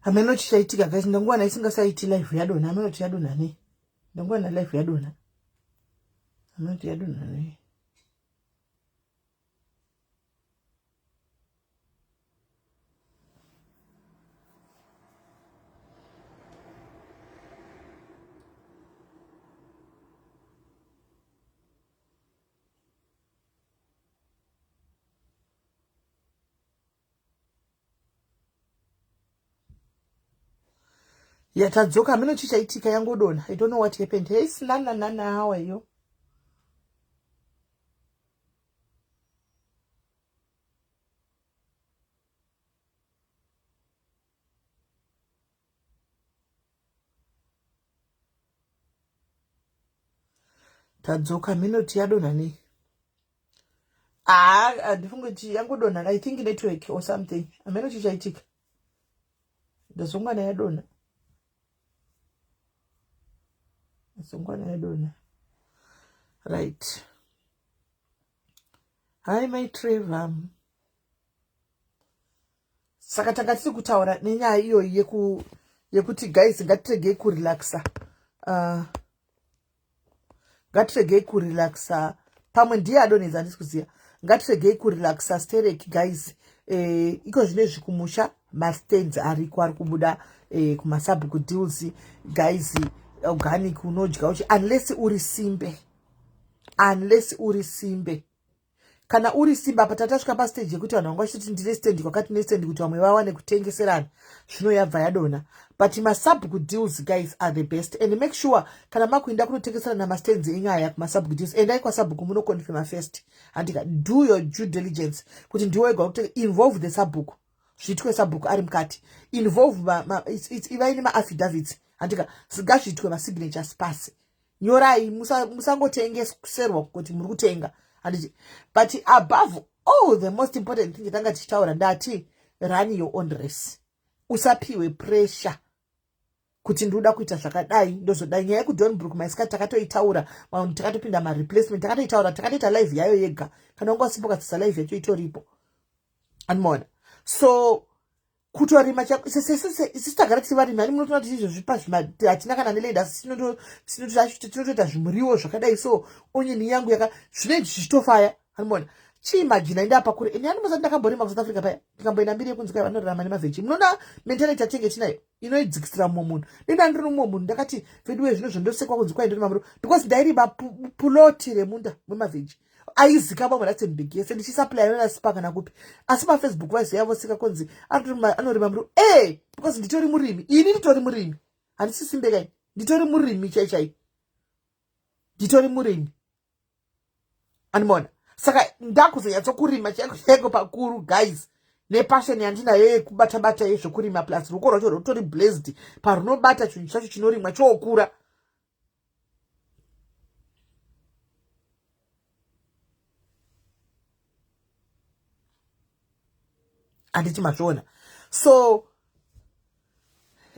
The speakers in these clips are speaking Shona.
Ameno chichaitika guys, ndangwana isingasaiti live yadona. Ameno yadona ne. Ndangwana live yadona. Ameno yadona ne. Yatadzoka ameno chichaitika yangodona. I don't know what happened. Hey, nana, how are you? Tadzoka ameno yadona ne. Ndifunge yangodona. I think network or something. Ameno chichaitika. Ndazongwana yadona. Ndazongwana yadona. Right. Hi, my Trevor. Saka takatisi kutaura nenyaya iyo yekuti guys ngatiregei kurelaxa. Ngatiregei kurelaxa. Pamwe ndiye adonedza ndisi kuziya. Ngatiregei kurelaxa stereki guys. Iko zvine zvikumusha mastains ariko ari kubuda kumasubbook deals guys. Organic unodya uchi unless uri simbe. Kana uri simba patatashika pa stage yekuti vanhu vangashiti ndine stand kwakati ne stand kuti vamwe vawane kutengeserana zvino yabva yadona. But masubbook deals guys are the best, and make sure kana makuinda kunotengeserana mastands enyaya kumasubbook deals endai kwasubbook muno confirm first andika do your due diligence kuti ndiwe wega kuti involve the subbook zvitwe subbook ari mukati involve ivaine ma-affidavits andika ngazvitwe ma-signatures pasi nyorai musangotengeserwa kuti muri kutenga. But above all, the most important thing tanga tichitaura ndati run your own race. Usapiwe pressure kuti ndoda kuita zvakadai ndozodai. Nyaya yekudonbrook maisikati takatoitaura, takatopinda ma-replacement takatoitaura, takatoita live yayo yega. Kana unga usimbokasisa live yacho itoripo. Anmona. So kutorima chako sisi tagara tichivarimi ani munotona tichizozvipa hatina kana neleda tinotoita zvimuriwo zvakadai. So onyeni yangu zvine zvichitofaya anmona chiimagina inde apa kure ini animosati ndakamborima kuSouth Africa paya ndikamboenda mbiri yekunzi kai vanorarama nemavheji. Munoona mentality yatenge tinayo inoidzikisira mumwe munhu. Denda ndiri mumwe munhu ndakati veduwe zvino zvondosekwa kunzi kwai ndiri mamuro because ndairima puloti remunda wemavheji aizika bamwe ratse mbigi yese ndichisupply yona sipa kana kupi. Asi pa Facebook vaziya vosika kunzi anorima muru because nditori murimi. Ini nditori murimi handisi simbe kai nditori murimi chaichai nditori murimi animona. Saka ndakuzonyatso kurima cheko pakuru guys nepassion yandinayo yekubata yezvokurima plus ruoko rwacho rutori blessed parunobata chinhu chacho chinorimwa chookura. Handiti mazviona. So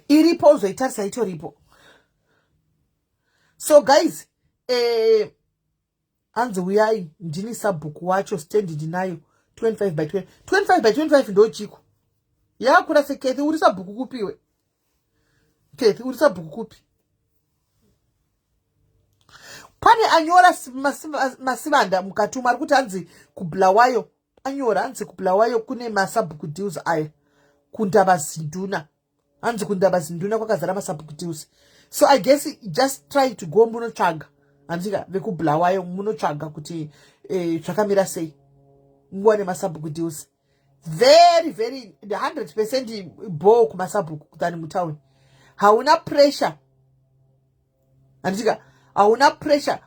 iripo uzoitarisa itoripo. So guys hanzi uyai ndini subbook wacho stand ndinayo 25 by 20. 25 by 25 ndo chiko yakura sekethi uri subbook kupiwe kethi uri subbook kupi. Pane anyora masivanda mukatuma ari kuti hanzi kubulawayo anyora hanzi kubulawayo kune masubbook deals aya kundaba zinduna hanzi kundaba zinduna kwakazara masubbook deals. So I guess just try to go munotsvaga handika vekubulawayo munotsvaga kuti zvakamira sei muwane masubbook deals. Very 100% bo kumasubbook than mutauni. Hauna pressure handika hauna pressure.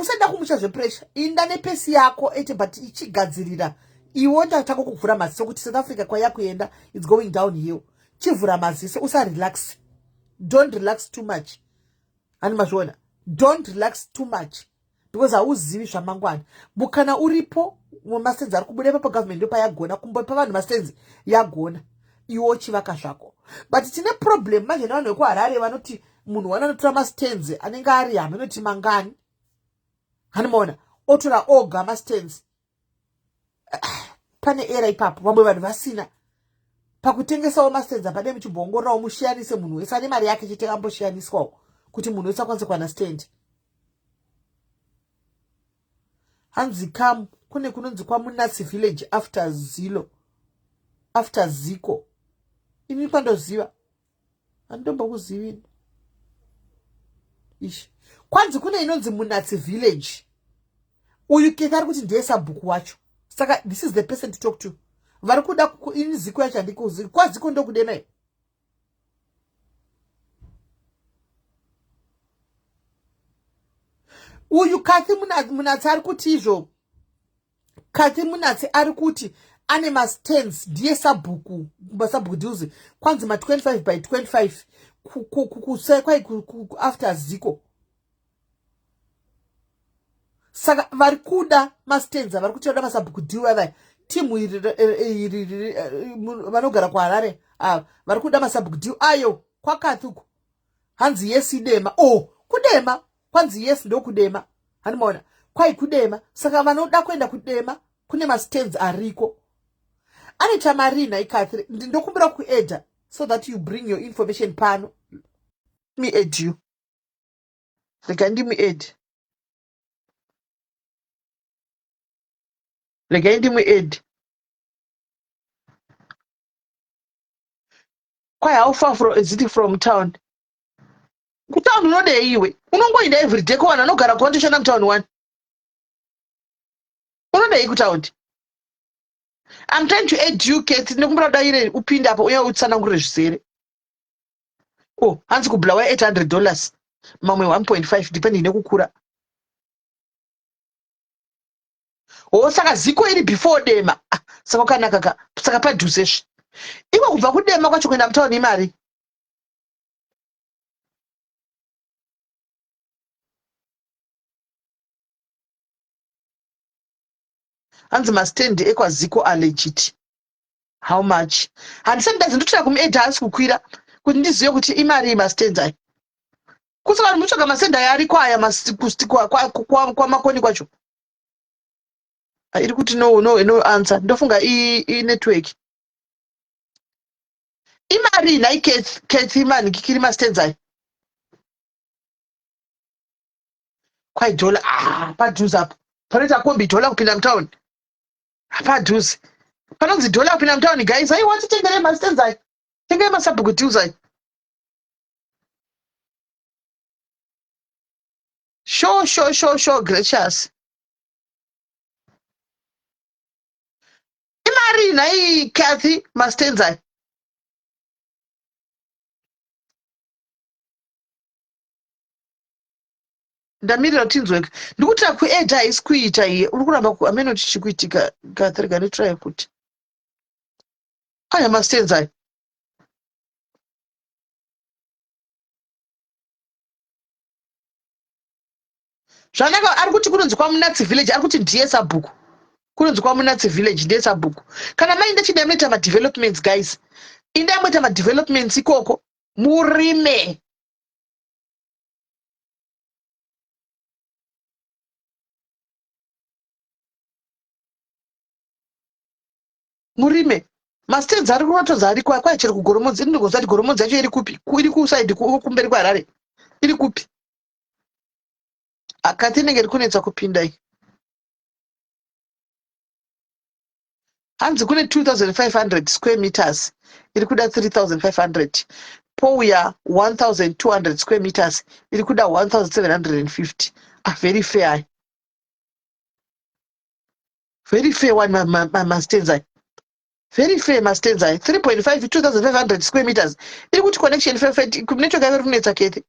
Usenda kumusha zvepressure inda nepesi yako but ichigadzirira iwo ndatako kuvhura maziso kuti South Africa kwayakuenda it's going downhill. Chivhura maziso usarelax. Don't relax too much. Ani mazviona don't relax too much because hauzivi zvamangwana. Mukana uripo mastenzi ari kubuda pa government ndo payagona kumbopa vanhu mastenzi yagona iwo chivaka zvako. But tine problem manje nevanhu vekuHarare vanoti munhu wanotora mastenzi anenge ari hama inoti mangani hanimona otora oga mastenzi pane era ipapo vamwe vanhu vasina pakutengesawo mastenza pade muchibongorerawo mushiyanise munhu wese ane mari yake chete amboshiyaniswawo kuti munhu wese akwanise kuwana stand. Hanzi kam kune kunonzi kwamunatsi village after ziko ini pandoziva handitombokuzivi ishi kwanzi kune inonzi munatsi village uyu kete ari kuti ndiye sabhuku wacho saka this is the person to talk to vari kuda ini ziko yacho handikuzivi kwaziko ndokudemai uyu Kathy Munatsi ari kuti izvo Kathy Munatsi ari kuti ane mastands ndiye sabhuku deals kwanzi ma 25 by 25 after ziko saka vari kuda mastands vari kuti vada masabhuku deal ava timu vanogara kuHarare vari kuda masabhuku deal ayo kwaKathy uko hanzi yes idema kudema kwanzi yes ndokudema hanimaona kwai kudema saka vanoda kuenda kudema kune mastands ariko ane chamarina iKathy ndokumbira kuedha so that you bring your information pano me aid you rega ndimuaid rega ndimuaid kwai how far is it from town kutown unodei iwe unongoenda everyday kuvanhu vanogara kuwandoshanda mutown 1 unodei kutaundi I'm trying to educate nekumbira kudaire upinde apo uye utsanangurire zvizere hanzi kubhula wa $800 mamwe 1.5 depending nekukura saka ziko iri before dema saka kanaka saka padhuzezve iwe kubva kudema kwacho kuenda mutauni imari hanzi mastendi ekwaziko allegit how much handisati ndazindotoda kumuedha hasi kukwira kuti ndizive kuti imari mastendi aya kusaka vanhu mutsvaga mastendi aya ariko aya kwamakoni kwacho iri kuti no answer ndofunga network imari nai Kathy mani kikiri mastendi aya kwai dola padhuze apo panoita kombi dola kupinda mutauni padhuze panonzi dola kupinda mutauni guys aiwa titengere mastendi aya tengere masabhuku deals aya sure gracious imari nai Kathy mastendi aya ndamirira tinzweka ndikutira kuedha haisi kuita iye uri kuramba ameno tichikuitika Kathy ganitrai kuti aya mastendi aya zvanaka ari kuti kunonzi kwamunatsi village ari kuti ndiye sabhuku kunonzi kwamunatsi village ndiye sabhuku kana mainde chida munoita madevelopments guys inda muita madevelopments ikoko murime mastands ari kunotoza ari kwaichero kugoromodzi inogozati goromodzi yacho iri kupi iri kusaidi kumberi kwaHarare iri kupi Kathy inenge iri kunetsa kupinda iyi hanzi kune 2500 square meters iri kuda 3500 pouya 1200 square meters iri kuda 1750 very fair one mastands aya very fair mastands aya 3.5 2500 square meters iri kuti connection network yave iri kunetsa Kathy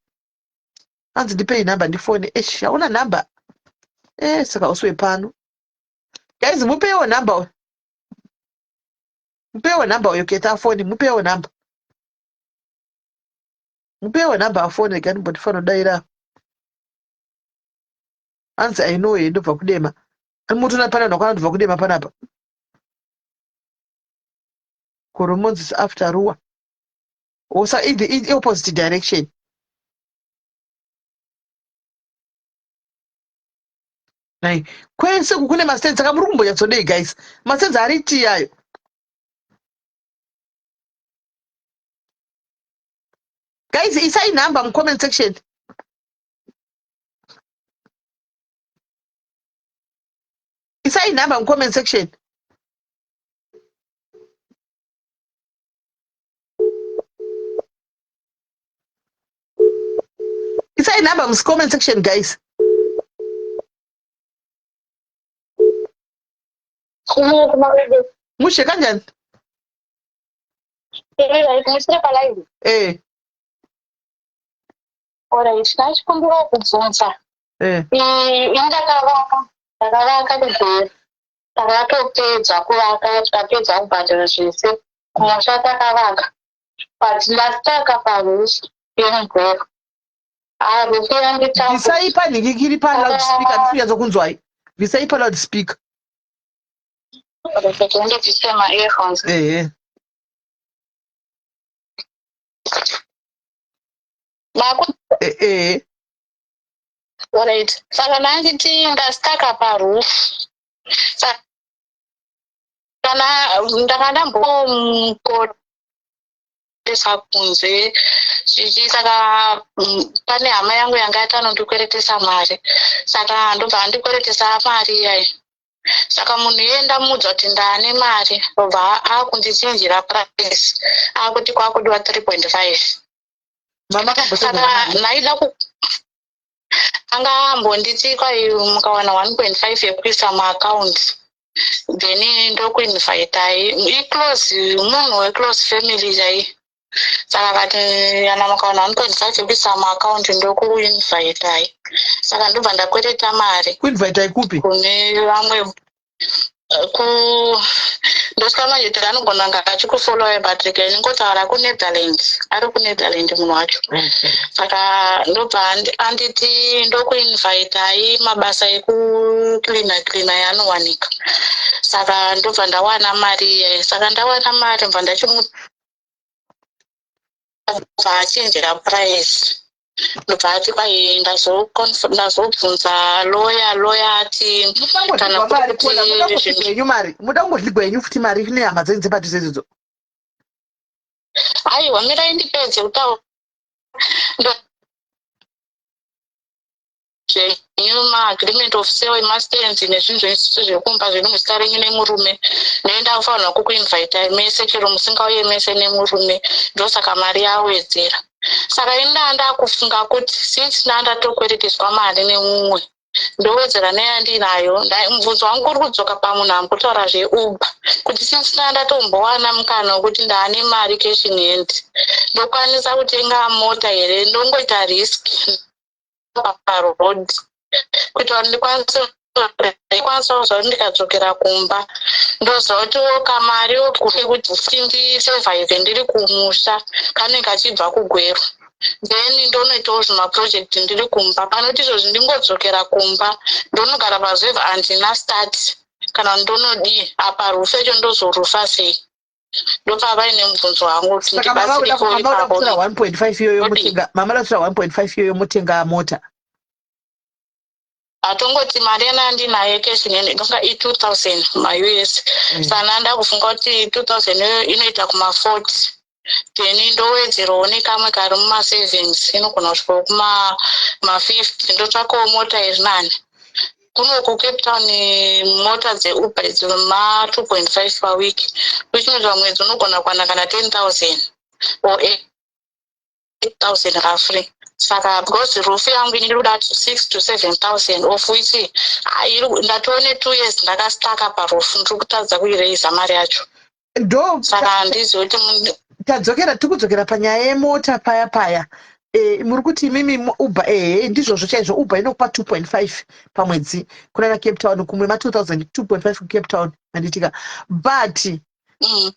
hanzi ndipei namba ndifone hauna namba saka uswe pano guys mupewo namba uyo Kathy afone mupewo namba afone rega ndimbondifana kudaira hanzi I know ye ndobva kudema ari mutona pana ndakwana ndobva kudema panapa Goromonzi after Ruwa osa in the opposite direction nai kwese kune mastands saka muri kumboyatsodei guys mastands ari iti yayo Guys, isai number in comment section. Isai number in comment section. Isai number in comment section, guys. Mushe kanjani? Alright, ndachikumbira kubvunza. Ndakavaka kudhuri. Takatopedza kuvaka, tikapedza kubhadhara zvese. Kumusha takavaka. But ndataka parufu yemugwero. Rufu yangu changu. Visaipa ningikiri pa loudspeaker ndikunyatso kunzwai. Visaipa loudspeaker. Ndichisema earphones. Alright. Saka ndanditi ndasitaka parufu. Kana ndakandambokodesa kunze saka pane hama yangu yanga yatanondikweretesa mari. Saka ndobva ndikweretesa mari iyayi. Saka munhu yenda mudza kuti ndane mari robva akundichinjira price akuti kwakudiwa 3.5. Mama saka naida anga ambonditi kwai mukawana 1.5 yekuisa muaccount then ndokuinvaitai iclose munhu weclose family chai. Saka kati yana mukawana 1.5 yekuisa muaccount ndokuinvaitai. Saka ndobva ndakwereta mari kuinvaitai kupi kune vamwe ndosvika manje kuti anogona nga achikufollowa Patrick ningotaura kuNetherlands ari kuNetherlands munhu wacho. Saka ndobva anditi ndokuinvaitai mabasa ekucleana yanowanika. Saka ndobva ndawana mari. Saka ndawana mari mbva ndachimubva price. Ndobva ati kwai ndazobvunza lawyer ati kana kuti mari muda kungodligwa yenyu futi mari ine hama dzenyu dzepadhuze idzodzo. Aiwa mirai ndipedze kutaura agreement of sale emastenzi nezvinhu zvesiso zvekumba zviri muzita renyu nemurume noenda kufanirwa kukuinvaitai mese chero musingauye mese nemurume ndosaka mari yawedzera. Saka indanda kufunga kuti since ndandatokwereteswa mari nemumwe ndowedzera neyandinayo. Mubvunzo wangu uri kudzoka pamunhu amukutaura zveuber kuti since ndandatombowana mukana wekuti ndaane mari cash in hand ndokwanisa kutenga mota here ndongoita risk paroad kuitira kuti ndikwanisa kuzva ndikadzokera kumba ndoziva kuti kamari kuti ndisurvive ndiri kumusha kanenge kachibva kugweru then ndonoitawo zvimaproject ndiri kumba panoti izvozvi ndingodzokera kumba ndonogara pazvevha handina start kana ndonodii apa rufu echo ndozorufa sei. Ndopfa vaine mubvunzo wangu kuti ndibatsira 1.5 iyoyo mutenga mama datsira 1.5 iyoyo mutenga mota. Atongoti mari yandinayo cash inonga i2000 ma-US. Sana ndakufunga kuti 2000 iyoyo inoita kuma40 then ndowedzerawo nekamwe kari muma-savings inogona kusvikawo kuma-50 ndotsvakawo mota iri9 kuno kuCape Town. Mota dzeuber idzi ma2.5 per week which means mwedzi unogona kuwana kana 10,000 or 8,000 roughly. Saka because rufu yangu iniri kuda 6 to 7,000 of which ndatone 2 years ndakastaka parufu ndiri kutadza kuiraisa mari yacho. Saka handizivi kuti tikudzokera panyaya yemota paya muri kuti imimi uber ndizvozvo chaizvo uber inokupa 2.5 pamwedzi kunana Cape Town kumwe ma2000 2.5 kuCape Town handitika but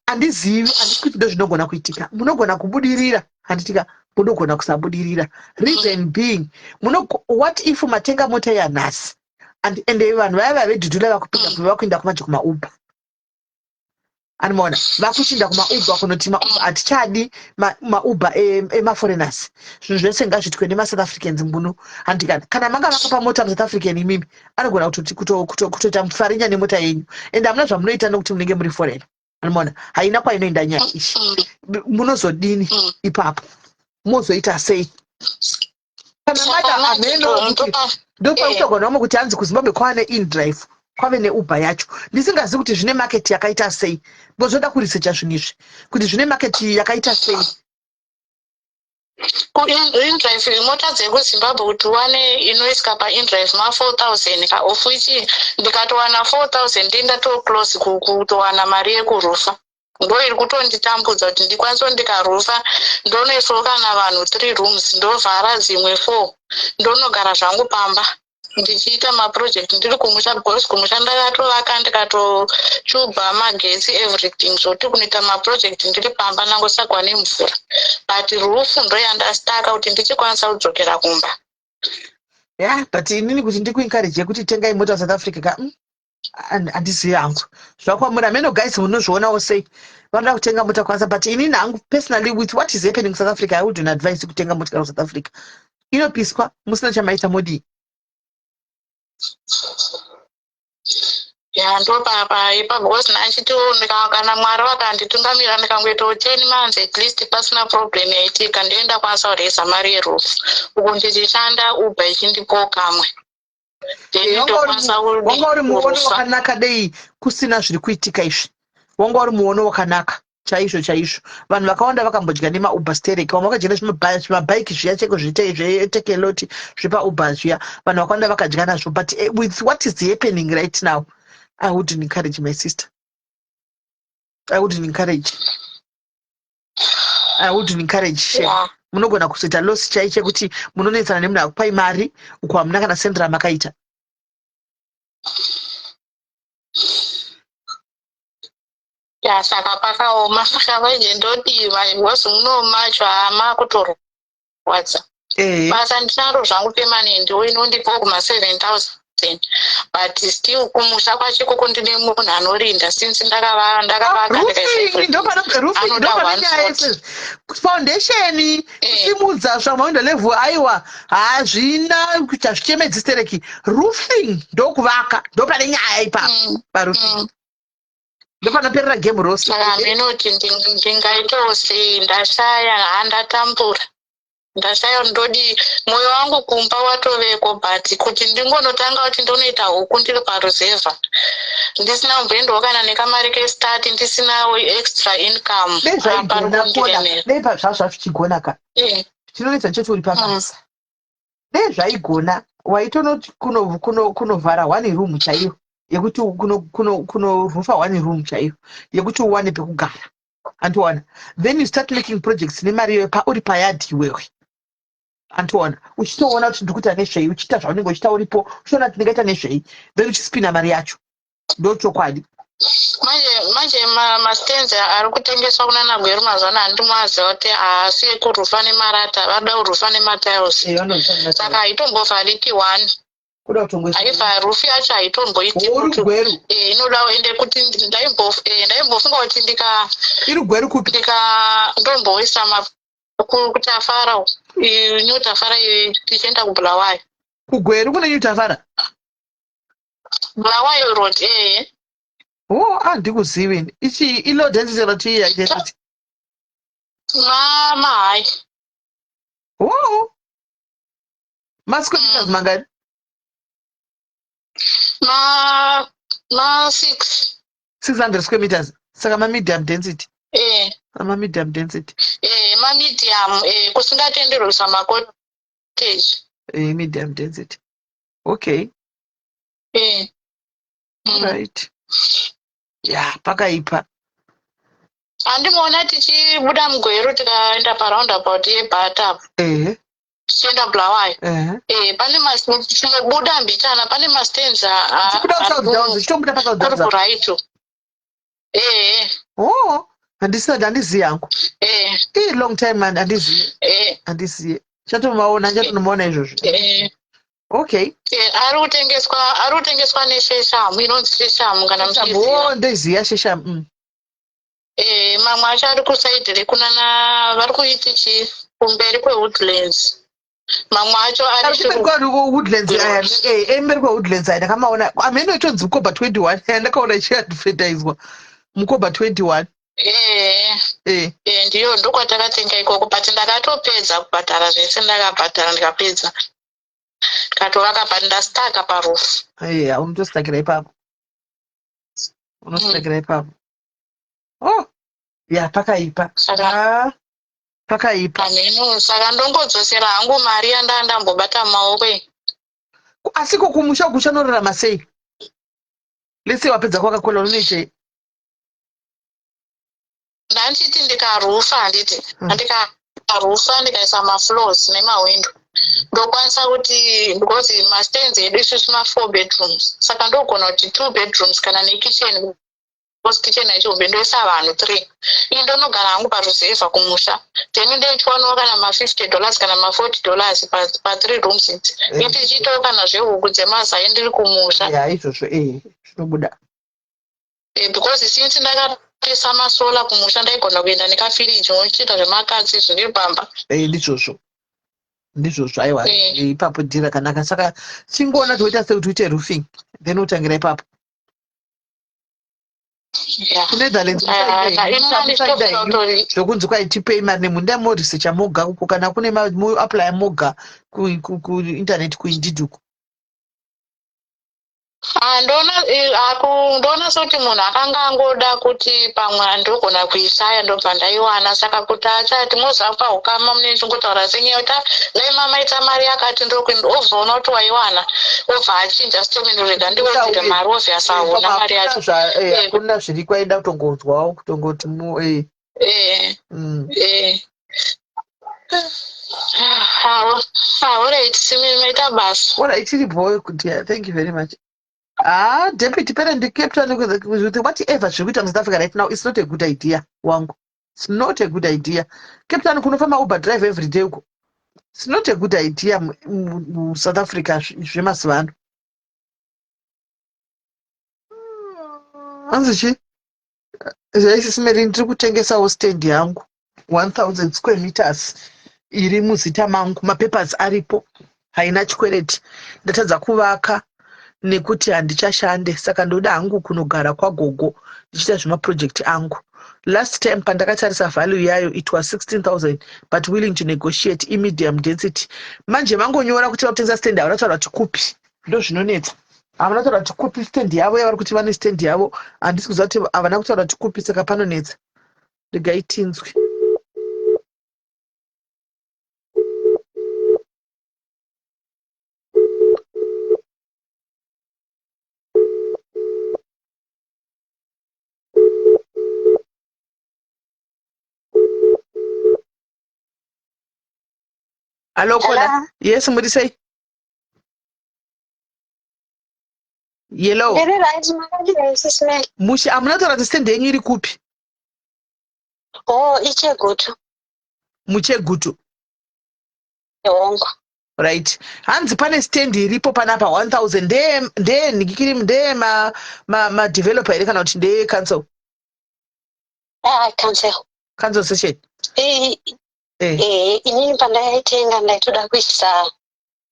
handizivi handikuti ndo zvinogona kuitika. Munogona kubudirira handitika munogona kusabudirira. Reason being what if matenga mota yanhasi ende vanhu vaya vedhudhula vakupinda kuve vakuenda kumaje kumauber animona vakuchinda kumauber kunoti mauber hatichadi mauber emaforeigners zvinhu zvese ngazvitwe nemasouth africans mbuno handikana kana manga vakapa mota musouth african imimi anogona kutoita mufarinya nemota yenyu ende hamuna zvamunoita nokuti munenge muri foreign animona haina kwainoenda nyaya ishi munozodini ipapo mozoita sei kana mada ameno kuti ndopautogona kuti hanzi kuzimbabwe kwava neindrive kwave neuber yacho ndisingazivi kuti zvine maketi yakaita sei ngozoda kurisecha zvinhu izvi kuti zvine maketi yakaita sei kuindrive mota dzekuzimbabwe kuti wane inoiswa paindrive ma4000 of which ndikatowana 4000 ndindatoclose kutowana mari yekurufa ndo iri kutonditambudza kuti ndikwanisa ndikarufa ndonoiswa kana vanhu 3 rooms ndovhara dzimwe 4 ndonogara zvangu pamba ndichiita maproject ndiri kumusha because kumusha ndakatovaka ndikatochuba magetsi everything zvoti kunoita maproject ndiri pamba nangosakwa nemvura but rufu ndo yandastaka kuti ndichikwanisa kudzokera kumba but inini kuti ndikuencourage kuti tengai mota South Africa ka handizivi hangu zvakwamura meno guys munozvionawo sei vanoda kutenga mota kwanza but inini hangu personally with what is happening South Africa I wouldn't advise kutenga mota South Africa inopiswa musina chamaita modi ndo papa because nachitiwo kana mwari vakanditungamira ndikangoitawo 10 months at least pasina problem yaitika ndoenda kwanisa kureza mari yerufu uku ndichishanda uber ichindipawo kamwe wanga uri muono wakanaka dei kusina zviri kuitika izvi wanga uri muono wakanaka chaizvo chaizvo vanhu vakawanda vakambodya nemauber sterek vamwe vakadya nezvimabhaiki zviya cheko zvetekeloti zvepauber zviya vanhu vakawanda vakadya nazvo but with what is happening right now I wouldn't encourage my sister. I wouldn't encourage. Yeah. Munogona kuzoita loss chaiche kuti munonetsana nemunhu akupai mari uko hamuna kana sendera makaita. Saka pakaoma saka vaije ndodiwa because munomacho hama kutorwadza basa ndinaro zvangu permanent inondipawo kuma7,000 but still kumusha kwachiko kundine munhu anorinda since ndakavaka foundation simudza zvamaundo level aiwa hazvina chazvichemedzi stereki roofing ndokuvaka ndopane nyaya ipapo paroofing ndopanoperera game rose saka minoti ndingaitawo sei ndashaya handatambura ndashaya ndodi mwoyo wangu kumba watoveko but kuti ndingonotanga kuti ndonoita huku ndiri paruzevha ndisina kumboendawo kana nekamari kestart ndisinawo extra income dei zvazvichigona ka chinonetsa checho uri pabasa dei zvaigona waitonoti kunovhara 1 room chaiyo yekuti kunorufa 1 room chaiyo yekuti uwane pekugara antowana then you start making projects nemari iyoyo uri payadi iwewe antowana uchitoona kuti ndikuita nezvei uchiita zvaunenge uchiita uripo uchiona kuti ndingaita nezvei then uchispina mari yacho ndochokwadi manje mastenza ari kutengeswa kunana gweru mazana handimoaziva kuti haasi ekurufa nemarata vada kurufa nematiles saka haitombovhariki 1 haivha rufu yacho haitomboiti inoda ende kuti ndaimbofunga kuti ndomboisa kutafara new tafara tichienda kubulawayo kugweru kune new tafara bulawayo road handikuzivi ichi ilo density rati identity hayi masquare meters mangani ma 600 square meters saka ma-medium density ma-medium density ma-medium kusingatenderwe kuisa macotage medium density okay right pakaipa handimoona tichibuda mugweru tikaenda paroundabout yebatapo tichienda bulawayo pane tichibuda mbitana pane mastenza ari kuraito handizivi yangu long time handizivi chatomaona chatonomaona izvozvo okay ari kutengeswa nesheshamu inonzi sheshamu kana muchiziva ndoiziva sheshamu mamwe acho ari kusaidhi rekunana vari kuiti kumberi kwewoodlands mamwe acho emberi kwewoodlands aya ndakamaona amene itonzi mukoba 21 ndakaona ichiadvertiswa mukoba 21 ndiyo ndokwatakatenga ikoko but ndakatopedza kubhadhara zvese ndakabhadhara ndikapedza katovaka but ndastaka parufu unotostakira ipapo unostakira ipapo pakaipa pakaipa ameno saka ndongodzosera hangu mari yandandambobata mumaoko asi kumusha kuchanorarama sei lese wapedza kwakakola unoitei ndanchiti ndikarufa handiti ndikarufa ndikaisa mafloors nemawindo ndokwanisa kuti because mastenzi edu isusu ma4 bedrooms saka ndogona kuti 2 bedrooms kana nekitchen because kitchen aichihombe ndoisa vanhu 3 ini ndonogara hangu paruzevha kumusha then ndoichwanawo kana $50 kana $40 pa 3 rooms idzi ini tichiitawo kana zvehuku dzemazai ndiri kumusha izvozvo zvinobuda because since ndakapesa masola kumusha ndaigona kuenda nekafiriji unochiita zvemakatsi zviri pamba ndizvozvo aiwa ipapo dhira kanaka saka chingoona toita sekuti uite roofing then utangira ipapo kunetherlands zvokunzi kwaitipei mari nemunda morisecha moga uko kana kune muapply moga kuinternet kuindidhuku ndoona sekuti munhu akanga angoda kuti pamwe andogona kuishaya ndobva ndaiwana saka kuti achati mozapa ukama mune chingotaura senyaya kuti dai mamaita mari yakati ozoona kuti waiwana obva achinja sitomindorega ndiwedzere mari obviyasi aona mari yacho hakuna zviri kwaida kutongonzwawo kutongoti alright simimaita basa alright iripo kuti thank you very much deputy parent captain with whatever zviri kuita muSouth Africa right now, it's not a good idea wangu. It's not a good idea. Captain kunofamba Uber drive every day uko. It's not a good idea South Africa zvemazuva ano. Anzichi zvaisisimeri ndiri kutengesawo stand yangu 1000 square meters iri muzita mangu, mapapers aripo, haina chikwereti. Ndatadza kuvaka nekuti handichashande saka ndoda hangu kunogara kwagogo ndichiita zvemaproject angu. Last time pandakatarisa value yayo it was 16,000 but willing to negotiate medium density. Manje mangonyora kuti vakutengesa stand yavo vanotaura kuti kupi, ndo zvinonetsa. Havana kutaura kuti kupi stand yavo yavari kuti vane stand yavo, handisi kuziva kuti havana kutaura kuti kupi, saka panonetsa. Regai tinzwi. Hello, Kola. Yes, somebody say. Yellow. Mushi, I'm not understand any kupi. Oh, Ichegutu. Muchegutu. Yongo. Right. Hanzi pane stand iripo panapa 1000 de nikikiri de ma developer ere kana kuti de cancel. Cancel. Cancel session. Inini pandaitenga ndaitoda kuisa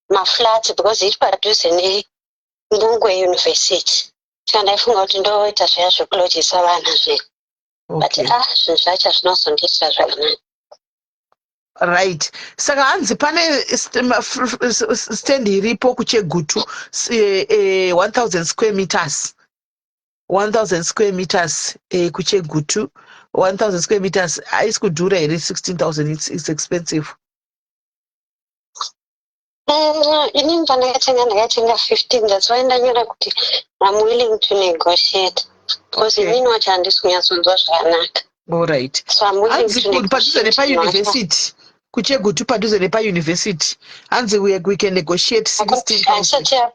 maflats because iri padhuze neNgungwe University. Saka ndaifunga kuti ndoita zviya zvekulotisa vana zve. But zvinhu zvacho zvinozondiitira zvakanaka. Right. Saka hanzi pane stand iripo kuChegutu 1000 square meters. 1000 square meters kuChegutu. 1000 square meters. Haisi kudhura here 16,000. It's expensive. Inini pandakatenga 15. That's why ndanyora kuti I'm willing to negotiate. Because inini wacho handisi kunyatsonzwa zvakanaka. All right. So I'm willing to negotiate. Padhuze nepa university. Kuchegutu padhuze nepa university. Hanzi we can negotiate 16,000.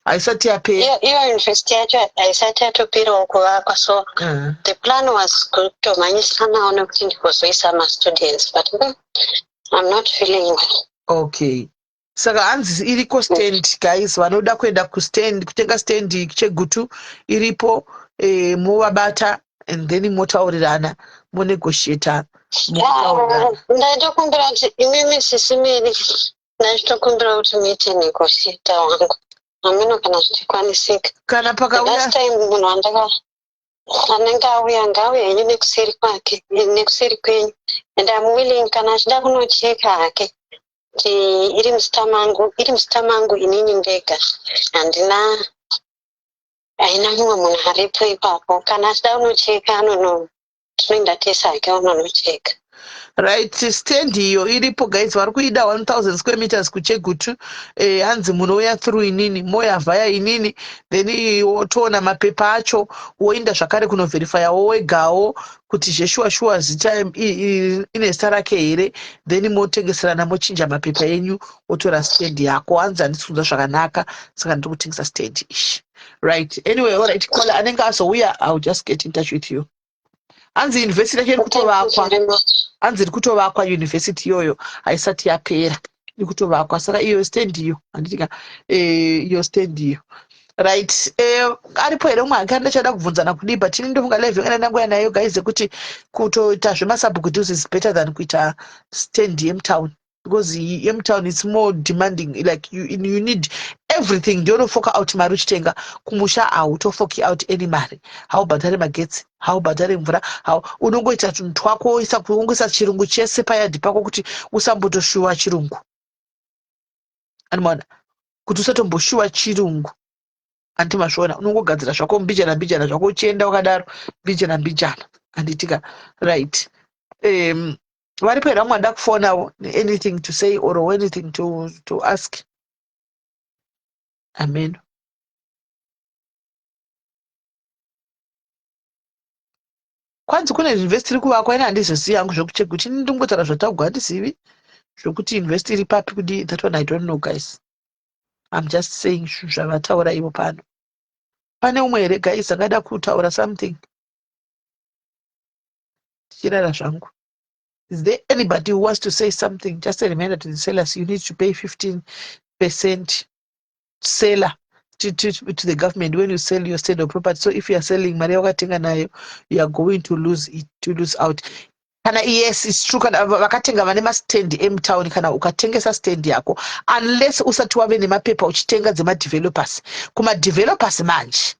Haisati yapera. Iyo university yacho haisati yatoperawo kuvakwa, so the plan was kutomhanyisanawo nekuti ndikozoisa ma-students, but I'm not feeling well. Okay. Saka hanzi iriko stand guys, vanoda kuenda kutenga stand Chegutu iripo, movabata and then motaurirana, monegotiata. Ndaitokumbira kuti imimi sisimiri, ndaitokumbira kuti muite negotiata wangu. Ameno kana zvichikwanisika. Kana pakauya. Last time munhu wandaka anenge auya ngauya henyu nekuseri kwake nekuseri kwenyu, and I'm willing kana achida kunocheka hake kuti iri musita mangu inini ndega, haina mumwe munhu aripo ipapo. Kana achida kunocheka tinoenda tese hake unonocheka. Right, stand iyo iripo guys, vari kuida 1000 square meters kuChegutu. Hanzi munouya through inini moyavhaya inini, then wotoona mapepa acho, woinda zvakare kunovherifyawo wegawo kuti zveshuwa zita ine zita rake here, then motengeserana mochinja mapepa enyu, wotora stand yako. Hanzi handisi kunzwa zvakanaka, saka ndiri kutengesa stand ishi. Right, anyway, alright, Kola anenge azouya, I'll just get in touch with you. Hanzi university yake iri kutovakwa. Hanzi iri kutovakwa university iyoyo, haisati yapera, iri kutovakwa, saka iyo stand iyo handitika iyo stand iyo. Right, aripo here umwe akanga ndachada kubvunzana kudii, but ini ndofunga live yakanga ndangoya nayo guys yekuti kutoita zvemasubstitutes is better than kuita stand yemutown, because yemutown it's more demanding, like you need everything. Ndionofoka out mari uchitenga kumusha, hautofoki out any mari, haubhadhari magetsi, haubhadhari mvura, unongoita tunhu twako, ungoisa chirungu chese payadhi pako kuti usambotoshuwa chirungu, animaona kuti usatomboshuwa chirungu. Antimazviona, unongogadzira zvako mbijana zvako uchienda wakadaro mbijana handitika. Right, varipo here vamwe vanoda kufonawo, anything to say or anything to ask? Amen. Kwanzi kune university iri kuvakwa, ine handizozivi hangu zvekuChegutu, ini ndingotaura zvataugwa, handizivi zvokuti university iri papi kudii. That one I don't know guys, I'm just saying zvavataura ivo pano. Pane umwe here guys angada kutaura something? Tichirara zvangu. Is there anybody who wants to say something? Just a reminder to the sellers, you need to pay 15% seller to the government when you sell your stand of property. So if you are selling Maria wakatenga nayo, you are going to lose out. Kana yes, it's true, kana vakatenga vane mastand emutown, kana ukatengesa stand yako, unless usati wave nemapepa uchitenga dzemadevelopers, kumadevelopers manje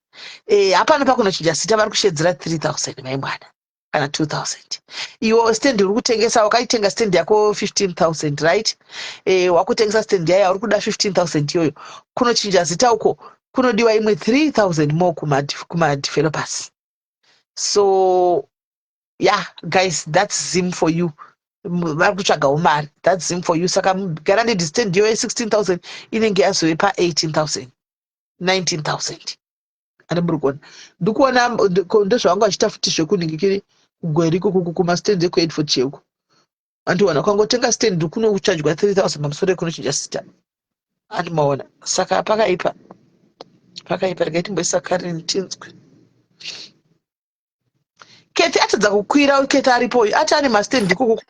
hapana pakunochinja zita, vari kushedzera 3000 maimwana kana 2000. Iwo stand uri kutengesa, wakaitenga stand yako 15000, right? Wakutengesa stand yayo uri kuda 15000 iyoyo, kunochinja zita uko kunodiwa imwe 3000 more kumadevelopers. So yeah guys, that's zim for you. Vari kutsvagawo mari, that's zim for you. Saka gara stand iyoyo 16000 inenge yazove pa 18000 19000. Ani muri kuona, ndikuona ndozvavanga vachita futi zvekuningikiri kugweriko kumastand ekuHedford uko, andiwana kwangotenga stand kunochajwa 3000 pamusoro ekunochinja sita, andimaona. Saka pakaipa regai timboisa Karen Tinzwe. Keti atadza kukwira, Keti aripoyo, ati ane mastand kuko.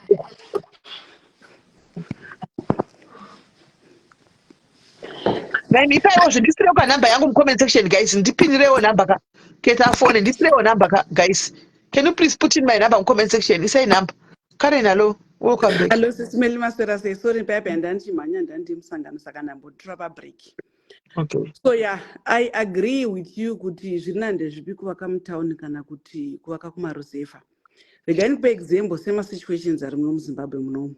Ndipaiwo ndisirewo namba yangu mucomment section guys, ndipinirewo namba ka Keti afone, ndisirewo namba ka guys. Can you please put in my number comment section? Isai number. Karen, hello. Welcome back. Hello, Sisimeli Masera. Say sorry, Papa, and Danti Manya and Danti Msangano Sakanambo drop a break. Okay. So yeah, I agree with you. Kuti zvinande zvibikuwaka mutown kana kuti kuwaka kumaruzefa. Regarding for example, same situations are in Zimbabwe munomu.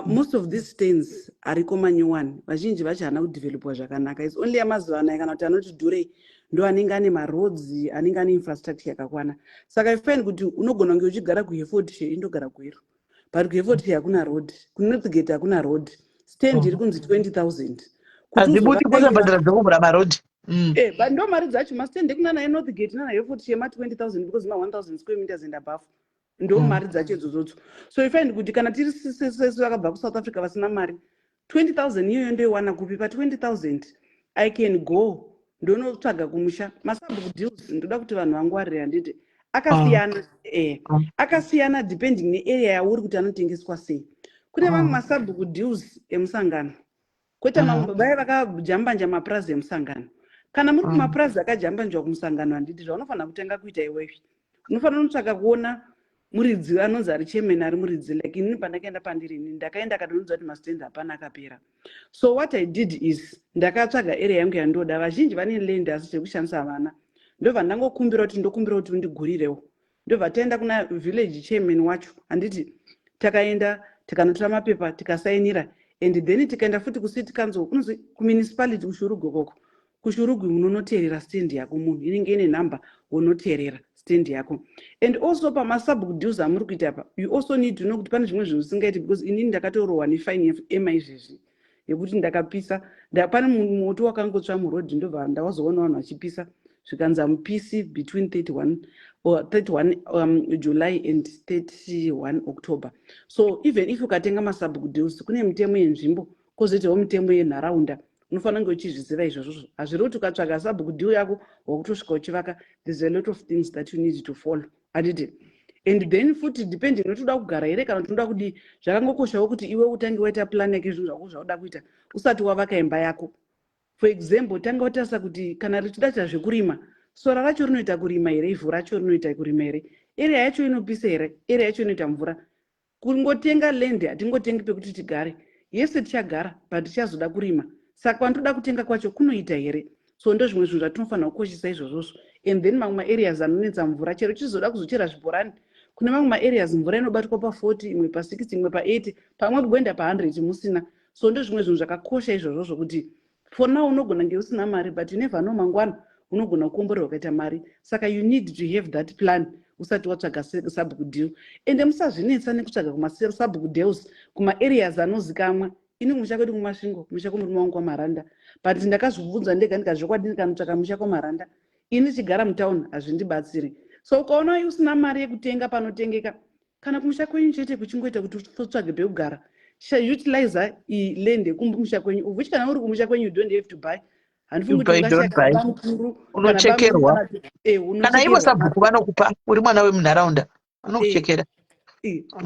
Most of these stands are one. Vazhinji vacho hana kudevelopwa zvakanaka. It's only amazuva anaya kana kuti anoti dhure ndo anenge ane maroads, anenge ane infrastructure yakakwana. Saka I find kuti unogona kunge uchigara kuHerefordshire indogara kwero. But kuHerefordshire hakuna road, kuNorthgate hakuna road. Stand iri kunzi 20,000. Azibuti kusabhadhara dzokuvhura marodhi. But ndo mari dzacho mastand kunana eNorthgate nana Herefordshire ma 20,000 because ma 1,000 square meters and above. Ndo mari dzacho idzodzo. So I find kuti kana tiri sesu vakabva kuSouth Africa vasina mari, 20,000 iyoyo ndoiwana kupi. Pa 20,000 I can go ndonotsvaga kumusha masubdeals. Ndoda kuti vanhu vangwarire handiti akasiyana akasiyana depending nearea yauri kuti anotengeswa sei. Kune vamwe masubdeals emusangano, kwete mamwe vaya vakajambanja maprazi emusangano. Kana muri kumaprazi akajambanjwa kumusangano handiti zvaunofanira kutenga kuita iwewe, unofanira kunotsvaga kuona muridzi anonzi ari chairman ari muridzi, like inini pandakaenda pandiri ini ndakaenda kadonudza kuti mastand hapana akapera. So what I did is ndakatsvaga area yangu yandoda. Vazhinji vane land asi zvekushandisa havana. ndobva ndangokumbira kuti ndokumbira kuti undigurirewo. Ndobva taenda kuna village chairman wacho, handiti takaenda tikanotora mapepa tikasainira, and then tikaenda futi kusiti kanzo kunzi kumunicipality kushurugu koko. Kushurugu unonoteerera stand yako munhu inenge ine number unoteerera stand yako. And also pamasub dues amuri kuita apa, you also need to know kuti pane zvimwe zvinhu zvisingaiti, because inini ndakatorohwa nefine ema izvezvi yekuti ndakapisa pane moto wakangotsva murodhi, ndobva ndawazoona vanhu vachipisa zvikanzi mupisi between 31 July and 31 October. So even if ukatenga masubdues kune mitemo yenzvimbo kozoitawo mitemo yenharaunda, unofanira kunge uchizviziva izvozvo. Hazviri kuti ukatsvaga subdue yako wakutosvika uchivaka, there's a lot of things that you need to follow, handiti. And then futi depending notoda kugara here kana tinoda kudi, zvakangokoshawo kuti iwe utange waita plan yake zvinhu zvako zvauda kuita usati wavaka imba yako. For example, tanga watarisa kuti kana richida zvekurima, sora racho rinoita kurima here, ivhu racho rinoita kurima here, area yacho inopisa here, area yacho inoita mvura. Kungotenga land hatingotengi pekuti tigare, yese tichagara but tichazoda kurima, saka kwanotoda kutenga kwacho kunoita here. So ndo zvimwe zvinhu zvatinofanira kukoshesa izvozvo. And then mamwe areas anonetsa mvura, chero chizoda kuzochera zvibhorani, kune mamwe areas mvura inobatwa pa40, imwe pa60, imwe pa80, pamwe kuenda pa100 musina. So ndo zvimwe zvinhu zvakakosha izvozvo zvokuti for now unogona nge usina mari, but you never know mangwana unogona kukomborerwa ukaita mari. Saka you need to have that plan usati watsvaga subdue. Ende musazvinetsa nekutsvaga kuma-subdues kuma areas anozikamwa. Ini kumusha kwedu kumasvingo, kumusha kwemurume wangu kwaMaranda, but ndakazvibvunza ndega ndikazvokwadi ndikanotsvaga musha kwaMaranda. Ini chigara mutown hazvindibatsiri. So ukaona usina mari yekutenga panotengeka, kana kumusha kwenyu chete kuchingoita kuti utsvage pekugara, utilize land yekumusha kwenyu, which kana uri kumusha kwenyu you don't have to buy. Unochekerwa kana ivo sabhuku vanokupa uri mwana wemunharaunda vanokuchekera.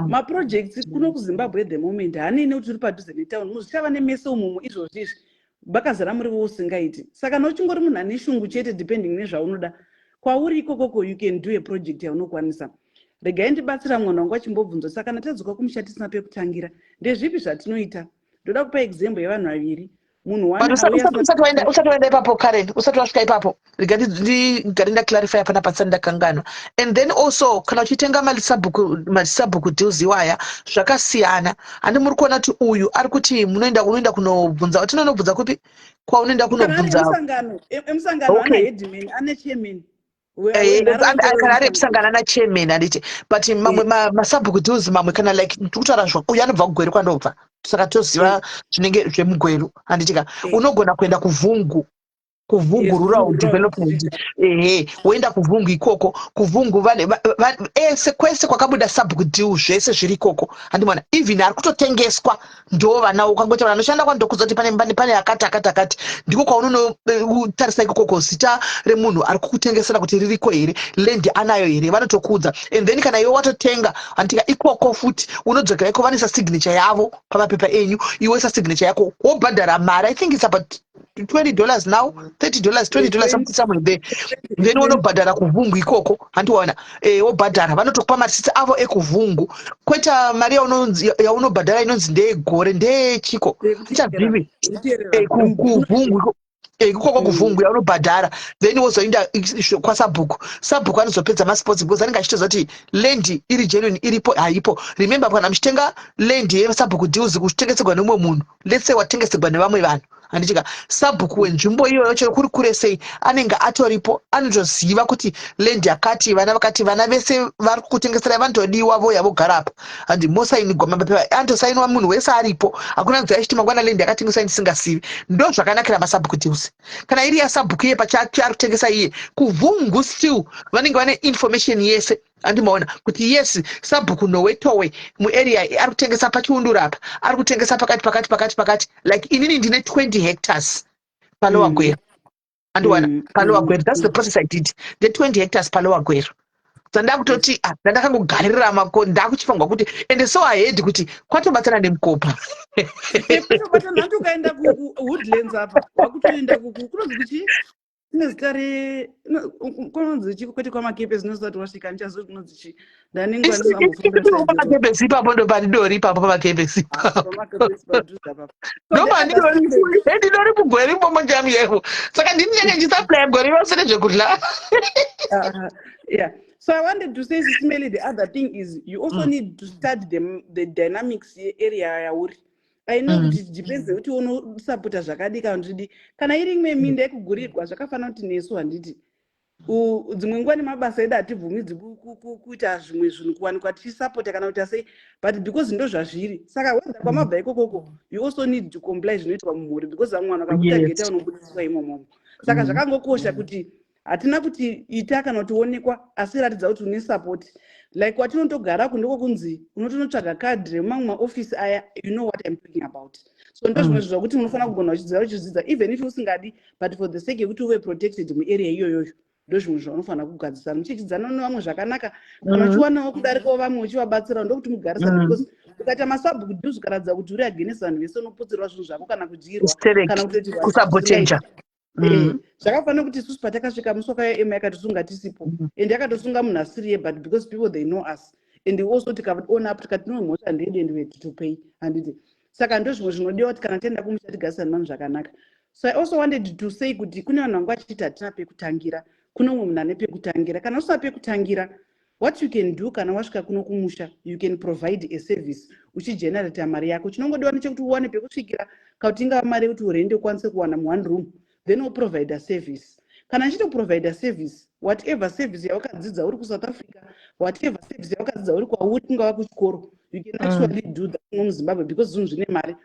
Maprojects kuno kuZimbabwe at the moment hanene kuti uri padhuze netown muzvichava nemese umumo izvozvo izvi bakazara muri vosingaiti. Saka nochingori munhu ane shungu chete depending nezvaunoda kwauri ikokoko you can do a project yaunokwanisa. Regai ndibatsira mwana wangu achimbobvunza, saka kana tadzoka kumusha tisina pekutangira ndezvipi zvatinoita. Ndoda kupa example yevanhu vaviri. Usati waenda ipapo Karen, usati wasvika ipapo rigari ndaclarify pana pasani ndakanganwa. And then also kana uchitenga masabhuku deals iwaya zvakasiyana, handi muri kuona kuti uyu ari kuti unoenda kunobvunza, tinonobvunza kupi kwaunoenda kunobvunza emusangano ana headman ane chairman kana ari emusangano ana chairman handiti, but mamwe masabhuku deals mamwe kana like tikutaura uyu anobva kugweru kwandobva, saka toziva zvinenge zvemugweru handitika. Unogona kuenda kuvhungu rural development, woenda kuvhungu ikoko. Kuvhungu ese kwese kwakabuda subdeal zvese zviri ikoko handimwana, even ari kutotengeswa ndo vanawo ukangoti vanhu vanoshanda kwandokuzoti pane akati ndiko kwaunotarisa ikoko zita remunhu ari kukutengesera kuti ririko here, land anayo here, vanotokudza. And then kana iwe watotenga handika ikoko futi unodzokera iko vanisa signature yavo pamapepa enyu, iwesa signature yako wobhadhara mari. I think it's about $20 now, $30, something somewhere there. Then unobhadhara kuvhungu ikoko handiwana, wobhadhara vanotokupa matsitsi avo ekuvhungu, kweta mari yaunobhadhara inonzi ndeyegore ndeyechiko ichabvivi kuvhungu ikoko kuvhungu yaunobhadhara. Then wozoenda kwasabhuku, sabhuku anozopedza masports because anenge achitoziva kuti land iri genuine iripo haipo. Remember kana muchitenga land yesabhuku deals kuchitengeserwa nemumwe munhu, let's say watengeserwa nevamwe vanhu handichika, sabhuku wenzvimbo iyoyo chero kuri kure sei anenge atoripo, anotoziva kuti land yakati vana vakati vana vese vari kutengesera vanotodiwa voya vogara apa handi mosainigwa mapepa anotosainwa munhu wese aripo. Hakuna kuti achiti mangwana land yakatengeswa ndisingasivi. Ndo zvakanakira masabhuku deals. Kana iri yasabhuku iye pachake ari kutengesa iye kuvhungu still vanenge vane information yese andimaona kuti yes sabhuku nowetowe muarea ari kutengesa pachiundura apa, ari kutengesa pakati like inini ndine 20 hectares palowa gwero andiwana palowa gwero. That's the process I did. The 20 hectares palowa gwero dzanda kutoti ndakangogarira makondo ndakuchifangwa kuti ende so ahead kuti kwatobatana nemukopa kutobatana ukaenda kuwoodlands apa wakutoenda kunozi kuchi Nezita kunonzi chi kwete kwamakepe zinosati wasvika ndichazoti kunonzi chi ndanenge andisambofunda saidoro pamakepesi ipapo ndo panidori ipapo pamakepesi ipapo pamakepesi padhuze apapo so ndo they pandidori understood ndidori mugweri mbomo jamu yevo saka ndinenge ndichisaplaya gweri rose nezvekudya. yeah. So I wanted to say, Sisimeli, the other thing is you also need to study the dynamics area yauri. I know that it depends kuti unosapota zvakadi kana kuti kana iri imwe minda yekugurirwa zvakafanana kuti nesu handiti dzimwe nguva nemabasa edu hatibvumidzi kuita zvimwe zvinhu kuwanikwa tichisapota kana kuti sei, but because ndo zvazviri saka whether kwamabva ikokoko you also need to comply zvinoitwa mumhuri because vamwe vanhu vakakutageta unobudiswa imomomo. Saka zvakangokosha kuti hatina kuti ita kana kuti onekwa asi ratidza kuti une support like watinotogara kundoko kunzi unotonotsvaga kadhi remamwe maofisi aya, you know what I'm talking about. So ndo zvimwe zvakuti unofanira kugona uchidzidza uchidzidza even if usingadi, but for the sake yekuti uve protected muarea iyoyoyo ndo zvimwe zvaunofanira kugadzisana muchichidzana nevamwe zvakanaka kana uchiwanawo kudarikawo vamwe uchivabatsira ndokuti mugarisana because ukaita masubdues ukaratidza kuti uri against vanhu vese unoputsirwa zvinhu zvako kana kudyirwa kana kusabotenja. Zvakafanira kuti isusu patakasvika musi wakaema yakatisunga tisipo and yakatosunga munhasiriye, but because people they know us and also tikaona apo tikatino mhosva ndedu and we had to pay handiti. Saka ndo zvimwe zvinodiwa kuti kana tienda kumusha tigarisana vanhu zvakanaka. So I also wanted to say kuti kune vanhu vanga vachiti hatina pekutangira, kuno umwe munhu ane pekutangira. Kana usina pekutangira, what you can do kana wasvika kuno kumusha, you can provide a service uchigenerate mari yako. Chinongodiwa nechekuti uwane pekusvikira kana kuti ingava mari yekuti urende ukwanise kuwana mu one room, then you provide a service. Kana uchito provide a service, whatever service yawakadzidza uri kuSouth Africa, whatever service yawakadzidza uri kwauri kungava kuchikoro, you can actually do that in Zimbabwe because zvinhu zvine mari.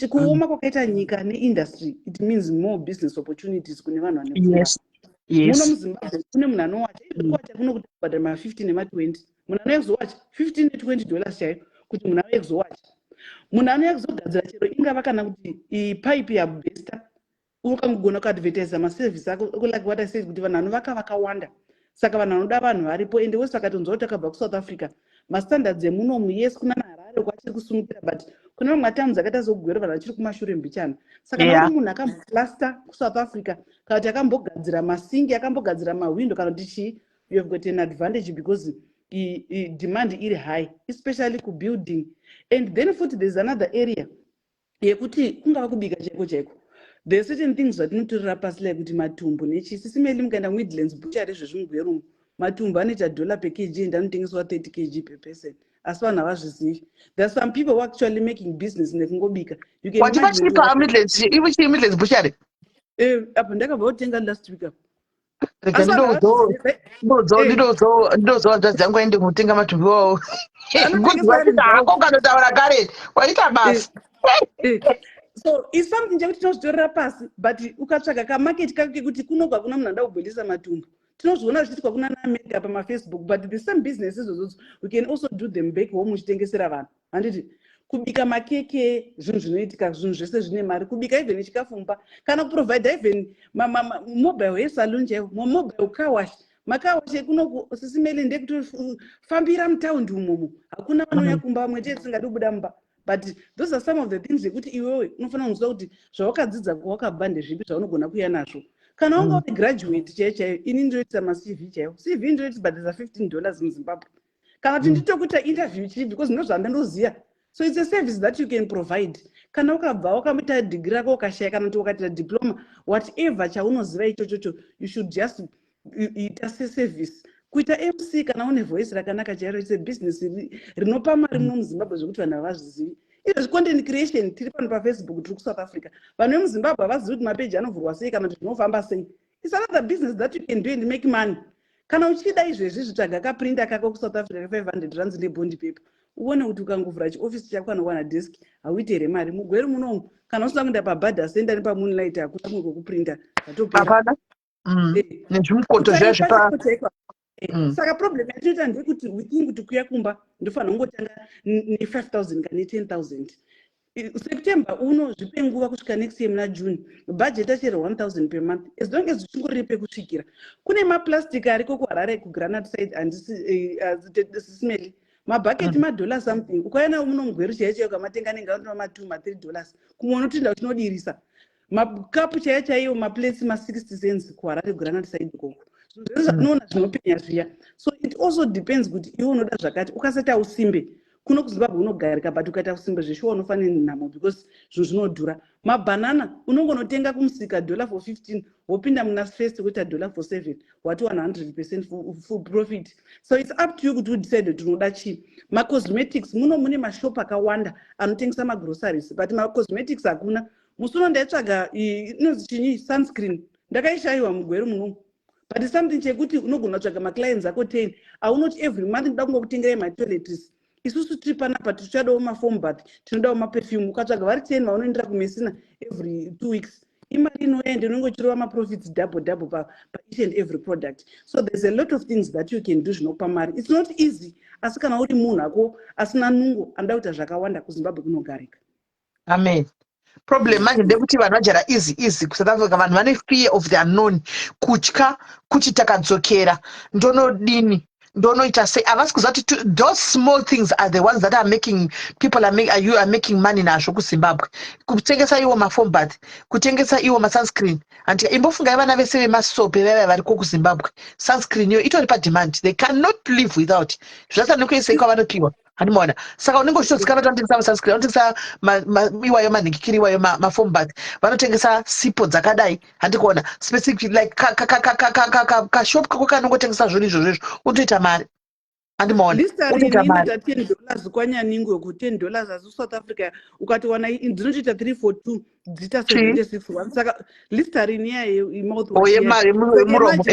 Kuoma kwakaita nyika neindustry, it means more business opportunities kune vanhu vane pfungwa. Muno muZimbabwe kune munhu anowacha, kuwacha kuno kuti kubhadhara ma15 nema20. Munhu anozowacha $15 to $20 chaiyo kuti munhu auye kuzowacha. Munhu anouya kuzogadzira chero ingava kana kuti pipe yabesta ukangogona kuadvertisa maservice ako like what I said kuti vanhu vanovaka vakawanda. Saka vanhu vanoda vanhu varipo ende wese akatonzwa kuti akabva kuSouth Africa mastandards emunomu yes kuna naHarare kwachiri kusungirira, but kuna vamwe times akaita sokugwera vanhu vachiri kumashure mbichana. Saka uri munhu akamboplaster kuSouth Africa kana kuti akambogadzira masingi akambogadzira mawindo kana kuti chii, you have got an advantage because demand iri high especially kubuilding. And then futi there's another area yekuti kungava kubika chaiko chaiko. There are certain things that notorera pasi like kuti matumbu nechisi simeli mukaenda Midlands butchery zvezvimugwerumu matumbu anoita $1 per kg and anotengeswa 30 kg per person. Asi vanhu havazvizivi. There are some people who are actually making business nekungobika. You can imagine Midlands butchery. Apo ndakabva kutenga last week apo. Ndozwa dzangu aende kutenga matumbu iwawo. Ako kanotaura kare waita basa. So it's something chekuti tinozvitorera pasi, but ukatsvaga kamarket kako kekuti kunobva kuna munhu anoda kubhilisa matumbu tinozviona zvichiitwa kuna naAmerica pamaFacebook, but the same business izvozvo we can also do them back home uchitengesera vanhu. Handiti kubika makeke zvinhu zvinoitika, zvinhu zvese zvine mari, kubika even chikafumba kana kuprovide even mobile hair salon chaiwo, mobile car wash. Makawa kuno Sisimeli ndekuti fambira mutaundi umomo hakuna vanouya kumba vamwe chete singadi kubuda mumba. But those are some of the things zekuti iwewe unofanira kuziva kuti zvawakadzidza kwawakabva ndezvipi zvaunogona kuuya nazvo. Kana wanga uri graduate chaiyo ini ndoita maCV chaiwo. CV ndoitibhadhisa $15 muZimbabwe. Kana kuti nditokuita interview chii because ndozvandandoziya. So it's a service that you can provide. Kana ukabva wakamboita degree rako ukashaya kana kuti wakaita diploma, whatever chaunoziva ichocho, you should just ita service. Kuita MC kana une voice rakanaka chairo, it's a business rinopa mari muno muZimbabwe zvekuti vanhu havazvizivi. Izvo content creation tiri pano paFacebook tiri kuSouth Africa. Vanhu vemuZimbabwe havazivi kuti mapeji anovhurwa sei kana kuti zvinofamba sei. It's another business that you can do and make money. Kana uchida izvezvi zvitsvaga kaprinta kako kuSouth Africa R500 nebond paper. Uone kuti ukangovhura chiofisi chako kana kuwana desk hauiti here mari. Mugweri munomu kana usina kuenda pabhadha senda nepaMoonlight hakuna munhu wekuprinta hatopera. Hapana. Nezvimukoto zvazvipa. Saka problem yatinoita ndekuti we think kuti kuya kumba ndofanira kungotanga ne5,000 kana ne10,000. September uno zvipe nguva kusvika next year muna June. Budget achero 1,000 per month. As long as zvichingori pekusvikira. Kune maplastic ariko kuHarare kuGranite side and Sisimeli. Mabucket $1 something. Ukaenda muno mugweru chaiyo kamatenga nenga $2 $3. Kumwe unotinda uchinodirisa. makapu chaiyo chaiyo maplates ma60 cents kuharare granite side koko zvinhu zvatinoona zvinopenya zviya. So it also depends kuti iwe unoda zvakati. Ukasati usimbe kuno kuzimbabwe unogarika, but ukaita usimbe zveshuwa unofanira nhamo because zvinhu zvinodhura. Mabhanana unongonotenga kumusika $4 for 15 wopinda muna first kuita $4 for 7 wati 100% full profit. So it's up to you kuti udecide kuti unoda chii. Macosmetics mune mashop akawanda anotengesa magroceries, but macosmetics hakuna. Musuno ndaitsvaga inozi chinyi sunscreen ndakaishayiwa mugweru muno, but something chekuti unogona kutsvaga maclients ako 10 aunoti every month ndoda kungokutengerai matoiletries. Isusu tiri panapa tichadawo mafoam bath, tinodawo maperfume. Ukatsvaga vari 10 vaunoendera kumesina every 2 weeks, imari inoenda unenge uchirova maprofits double pa each and every product. So there's a lot of things that you can do zvinokupa mari. It's not easy, asi kana uri munhu ako asina nungo anoda kuita zvakawanda kuZimbabwe kunogarika. Amen. Problem manje ndekuti vanhu vajara easy kuSouth Africa, vanhu vane fear of the unknown, kutya kuti takadzokera ndonodini ndonoita sei. Havasi kuziva kuti those small things are the ones that are making people you are making money nazvo kuZimbabwe. Kutengesa iwo mafoam bath, kutengesa iwo masunscreen. Andika imbofungai vana vese vemasope vaya variko kuZimbabwe, sunscreen yo itori pademand, they cannot live without. Zvasa nekuisei kwavanopiwa handimaona. Saka unenge uchitozikanwa kuti vanotengesa masunscreen, vanotengesa iwayo manhingikiri iwayo mafoam bath, vanotengesa sipo dzakadai handikuona specific like kashop kako kanongotengesa zvinhu izvozvo unotoita mari handimaona. Listerine inoita $10 kwanyaningwe ku $10 asi South Africa ukatiwana dzinoita 3 for 2 dzita 76 saka Listerine yayo imouthwash muromo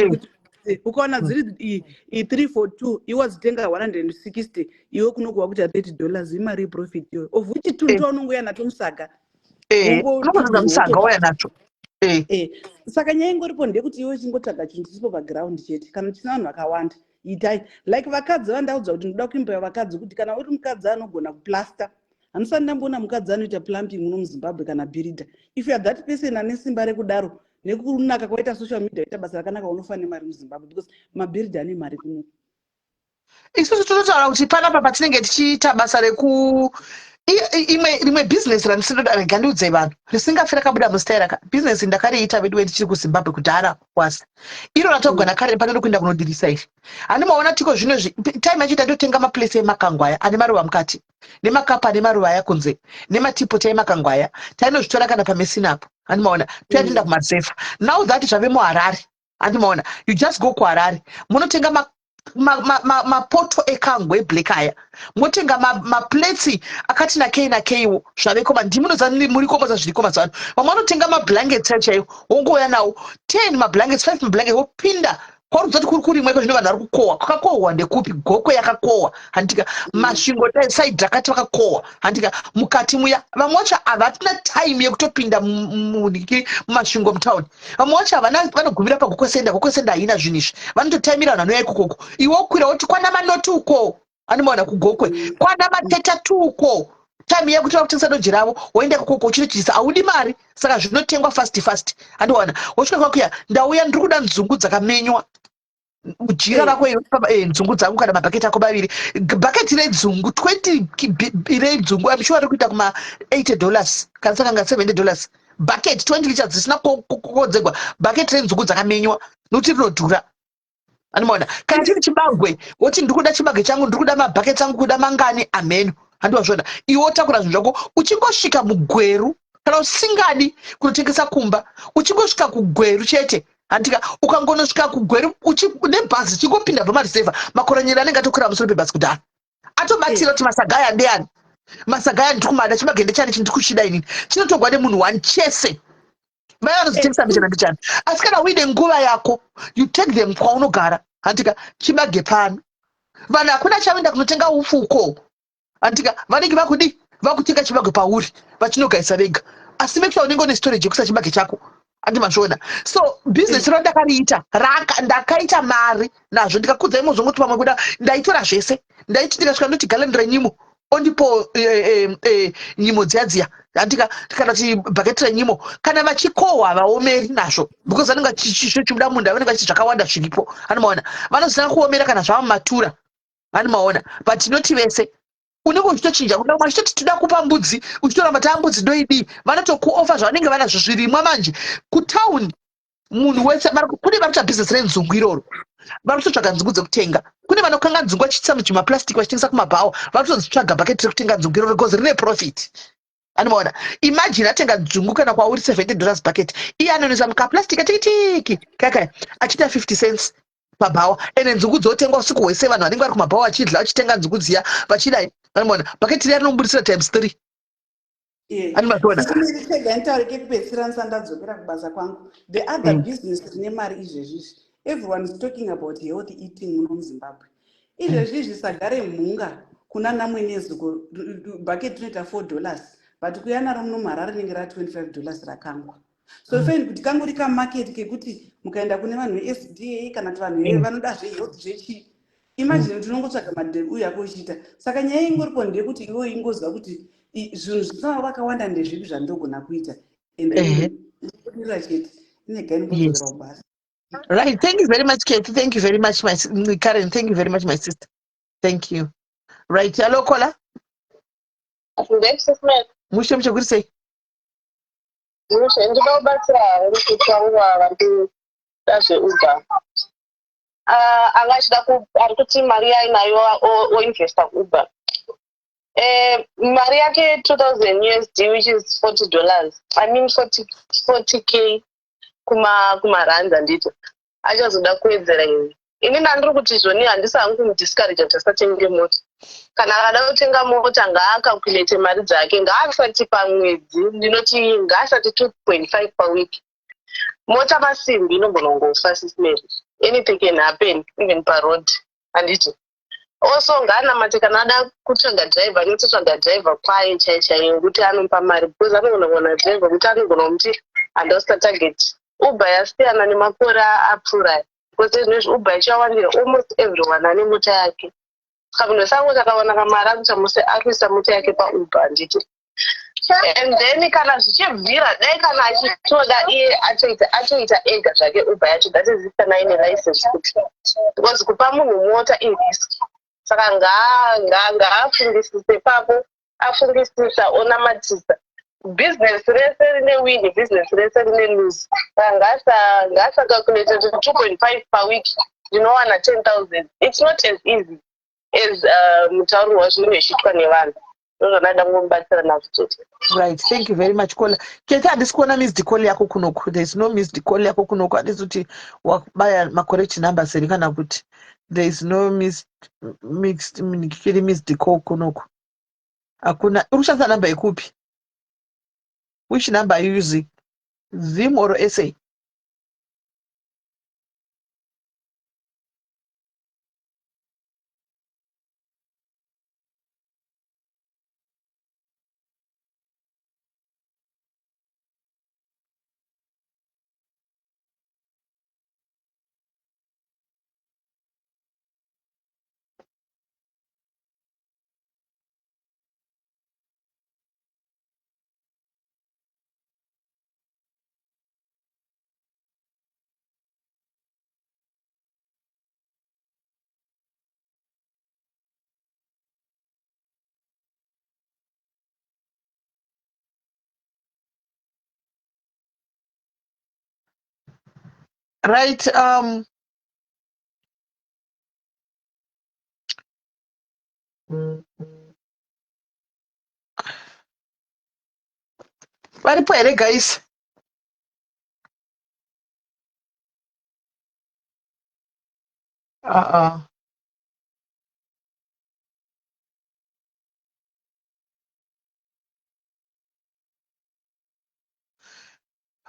ukaona dziri 3 for 2 iwe dzitenga 160 iwe kunokuwa kuita $30 imari profit yo of which 2 ndo unongoya nato musaga unongoza musaga waya nacho. Saka nyaya ingoripo ndekuti iwe chingotsvaga chinhu chisipo paground chete kana uchina vanhu vakawanda itai like vakadzi vandaudza kuti ndoda kuimba vakadzi kuti kana uri mukadzi anogona kuplasta, handisati ndamboona mukadzi anoita plumbing muno muZimbabwe kana builder. If you are that person ane simba rekudaro nekunaka kwaita social media ita basa rakanaka unofanira mari muZimbabwe because mabuilder ane mari kuno. Isusu tonotaura kuti panapa patinenge tichiita basa reku rimwe business randisinoda regandiudzai vanhu risingafira kabuda mustaira business ndakariita vedu tichiri kuZimbabwe kudhara kwasa iro ratogona kare panoda kuenda kunodirisa izvi handimaona tiko zvino time yachita ndotenga maplace emakangwaya ane maruva mukati nemakapa ane maruva aya kunze nematipoti emakangwaya tainozvitora kana pamesinapo handimaona toyatenda kumasefa. Now that zvave muHarare handimaona, you just go kuHarare munotenga mapoto ekangwe black aya motenga maplates akati nakei nakeiwo zvaveko ndimunoza muri komoza zviriko mazano. Vamwe vanotenga mablankets chaiwo wongoya nawo 10 mablankets 5 mablankets wopinda kwarudzati kuri mweko zvino vanhu vari kukohwa kwakakohwa ndekupi goko yakakohwa handika masvingo side rakati vakakohwa handika mukati muya. Vamwe vacho havatina time yekutopinda mumasvingo mutauni. Vamwe vacho vanogumira pagoko senda haina zvinhu izvi vanototaimira vanhu vanouya ikokoko iwe ukwira woti kwana manoti uko anomaona kugokwe kwana mateta tuko time yekuti vakutengesa doji ravo woenda ikokoko uchinochisa haudi mari saka zvinotengwa fast handiwana wosvika kwakuya ndauya ndiri kuda nzungu dzakamenywa ujira rako nzungu dzangu kana mabhaketi ako maviri bhaketi redzungu 20 redzungu amshuwa ri kuita kuma $80 kana saka nga $70 bhaketi 20 liters zvisina kodzegwa bhaketi renzungu dzakamenywa nokuti rinodhura handimaona. Kana chiri chibagwe woti ndiri kuda chibagwe changu ndiri kuda mabhaketi angu kuda mangani ameno handiwa zvona iwe wotakura zvinhu zvako uchingosvika mugweru kana usingadi kunotengesa kumba uchingosvika kugweru chete handika ukangonosvika kugweru nebhazi chingopinda bvamarisevha makoronyera anenge atokura musoro pebhazi kudhara atobatira kuti masagaya ndeani masagaya ndiri kumada chibagende chani chindiri kuchida inini chinotogwa nemunhu wani chese vaya vanozotengesa michena ndichani. Asi kana uine nguva yako you take them kwaunogara handika chibage pano vanhu hakuna chavoenda kunotenga ufuko handika vanenge vakutenga chibage pauri vachinogaisa vega asi make sure unenge une storage yekuisa chibage chako handimazviona. So business ro ndakariita ndakaita mari nazvo ndikakudza imozvongoti pamwe kuda ndaitora zvese ndaiti ndikasvika ndoti galendera nyimo ondipo nyimo dziya handika kana kuti bhaketi renyimo kana vachikohwa vaomeri nazvo because vanenge chibuda munda vanenge vachiti zvakawanda zviripo handimaona vanozina kuomera kana zvava mumatura handimaona but tinoti vese unenge uchitochinja kuda machitoti tida kupa mbudzi uchitoramba taa mbudzi ndoidii vanotokuofa zvavanenge vanazvo zvirimwa manje kutaundi munhu wese kune vari kuita bhizinesi renzungu iroro vari kutotsvaga nzungu dzekutenga kune vanokanga nzungu vachiisa muzvimapurasitiki vachitengesa kumabhawa vari kutodzitsvaga bhaketi rekutenga nzungu iroro because rine profit anomaona imagine atenga nzungu kana kwauri $70 bhaketi iye anonoisa mukapurasitiki atikitiki kakaya achiita 50 cents pabhawa ende nzungu dzotengwa usiku hwese vanhu vanenge vari kumabhawa vachidya vachitenga nzungu dziya vachidai anomaona bhaketi riya rinomudisira times 3 anomaona zvichimiri chega ntaurike kupedzisira ndisandadzokera kubasa kwangu the other business rine mari izvezvizvi everyone is talking about health eating muno muzimbabwe izvezvizvi sagare mhunga kuna namwenezuko bhaketi rinoita $4 but kuya naro muno mharara rinenge ra$25 rakangwa so feni kuti kanguri kamaketi kekuti mukaenda kune vanhu vesda kana kuti vanhu vanoda zvehealth zvechii imagine kuti unongotsvaga madheri uyu yako uchiita saka nyaya ingoripo ndeyekuti iwe ingozwa kuti zvinhu zvisava vakawanda ndezvipi zvandogona kuita ende ndira chete inega inongodzokera kubasa. Right, thank you very much Kate, thank you very much my Karen, thank you very much my sister, thank you. Right, hello Kola mushe mushe kuri sei ndinoda kubatsira rikutaura vantu zvezveuber anga achida ari kuti mari yainayo oinvesta uber mari yake 2000 USD which is $40 I mean 40k kumaranda ndito achazoda kuwedzera iwe ini ndandiri kuti izvoni handisi hangu kumudiscourage kuti asatenge mota kana akada kutenga mota ngaacalculate mari dzake ngaasati pamwedzi ndinoti ngaasati 2.5 per week mota masimbi inogona kungofa sismeri anything can happen even paroad handiti also ngaanamate kana ada kutsvaga driver anototsvaga driver kwaye chaichaiye kuti anomupa mari because anogona kuona driver kuti anogona kumuti handausta target uber yasiyana nemakore apfuura because zvinezvi uber ichawandira almost everyone ane mota yake saka munhu sangoti akawana kamari akuisa mota yake pauber handiti and then kana zvichibvira dai kana achitoda iye atoita ega zvake uber yacho that is kana ine license kuti because kupa munhu mota irisk saka ngaafungisise papo afungisisa onamatisa business rese rine win business rese rine lose saka ngaasacalculate 2.5 per week ndinowana 10,000 it's not as easy as mutauri wazvinenge zvichiitwa nevanhu ndozvanoda ngomubatsira nazvo chete. Right, thank you very much Kola. Kete handisi kuona missed call yako kunoku, there is no missed call yako kunoku, handisi kuti wakubaya macorrect numbers eri kana kuti there is no missed call kunoku hakuna. Uri kushandisa namba yekupi? Which number are you using? Zim or SA? Right, varipo here guys?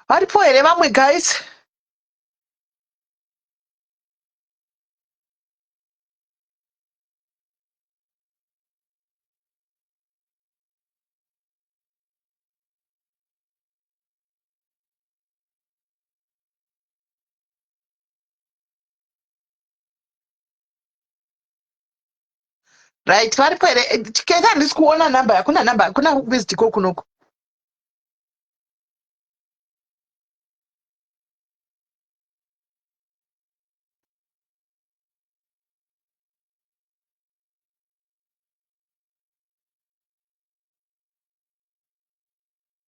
Varipo here vamwe guys? Right, varipo here. Kete handisi kuona namba, hakuna missed call kunoku.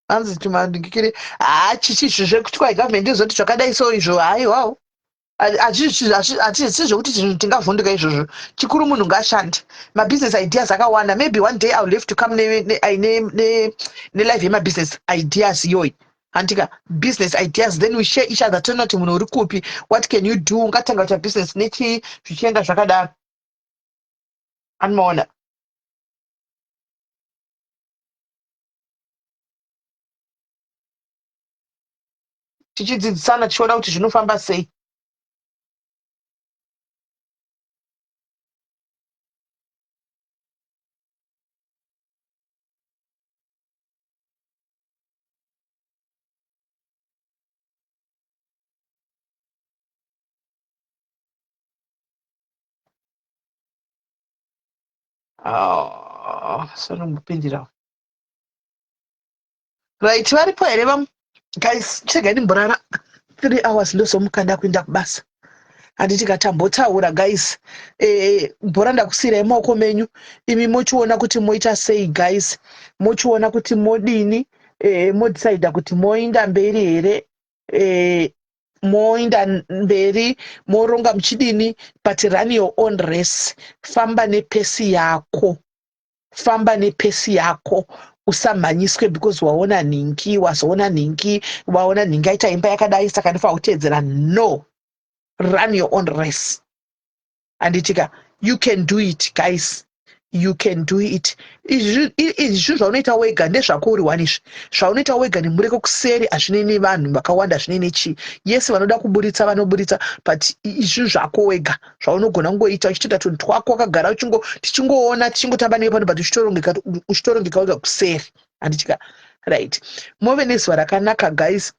hanzi tumandikire chichi zvekutywa government izoti zvakadai so izvo haiwawo hatisi zvokuti tingavhunduka izvozvo. Chikuru munhu ngaashande. Mabusiness ideas akawanda. Maybe one day I'll have to come ne-live yema-business ideas iyoyi. Antika business ideas, then we share each other. Toona kuti munhu uri kupi, what can you do, ungatanga kuita business nechi zvichienda zvakadaro. Anomaona. Tichidzidzisana tichiona kuti zvinofamba sei. Sanongopindirawo. Right, varipo here vam guys, chegai ndimborara 3 hours ndozomukanda kuenda kubasa. Handiti katambotaura guys, bhora ndakusiyirai maoko menyu. Imi mochiona kuti moita sei guys, mochiona kuti modini, modecide kuti moenda mberi here, moenda mberi moronga muchidini, but run your own race. Famba nepesi yako, famba nepesi yako. Usamhanyiswe because waona nhingi, wazoona nhingi, waona nhingi aita imba yakadai saka ndofa kuteedzera. No, run your own race. Anditika, you can do it guys, you can do it. Izvi zvaunoita wega ndezvako uri wani izvi. Zvaunoita wega nemureko kuseri hazvinei vanhu vakawanda, hazvinei nechi. Yes, vanoda kuburitsa vanoburitsa, but izvi zvako wega zvaunogona kungoita uchitoita tunhu twako wakagara tichingoona tichingotamba newe pano, but uchitorongeka wega kuseri. Anditika, right. Move nezuva rakanaka guys.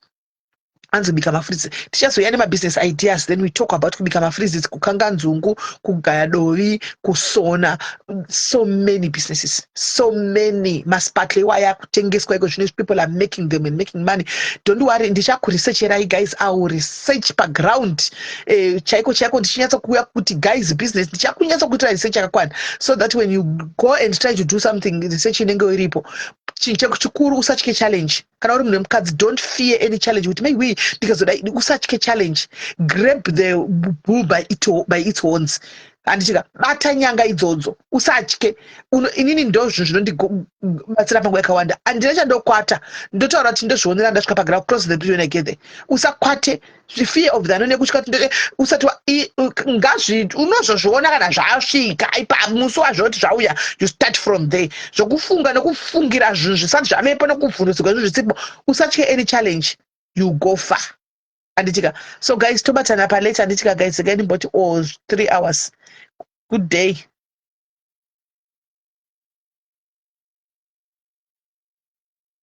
Anzi kubika mafrizi. Tichazoya nema-business ideas, then we talk about kubika mafrizi, kukanga nzungu, kugaya dovi, kusona. So many businesses, so many. Maspatle waya kutengeswa iko zvino, people are making them and making money. Don't worry, ndichakuresearcherai guys, I will research background. Chaiko ndichinyatsa kuuya kuti guys business, ndichakunyatsa kuita research yakakwana, so that when you go and try to do something, research inenge iripo. Chinhu chikuru usatye challenge. Kana uri munhu wemukadzi, don't fear any challenge. Kuti maybe because usatye challenge. Grab the bull by its horns. Anditika, bata nyanga idzodzo, usatye. Inini ndo zvinhu zvinondibatsira panguva yakawanda. Handina chandokwata, ndotaura kuti ndozvionera ndasvika pagara cross the bridge when I get there. Usakwate, fear of the unknown kusvika usati unozozviona kana zvasvika ipapo musi wazvoti zvauya, you start from there. Zvokufunga nokufungira zvinhu zvisati zvamepo nokuvhundutsirwa zvinhu zvisipo, usatye any challenge, you go far. Anditika, so guys, tobatana paleta. Anditika guys, again about 3 hours. Good day.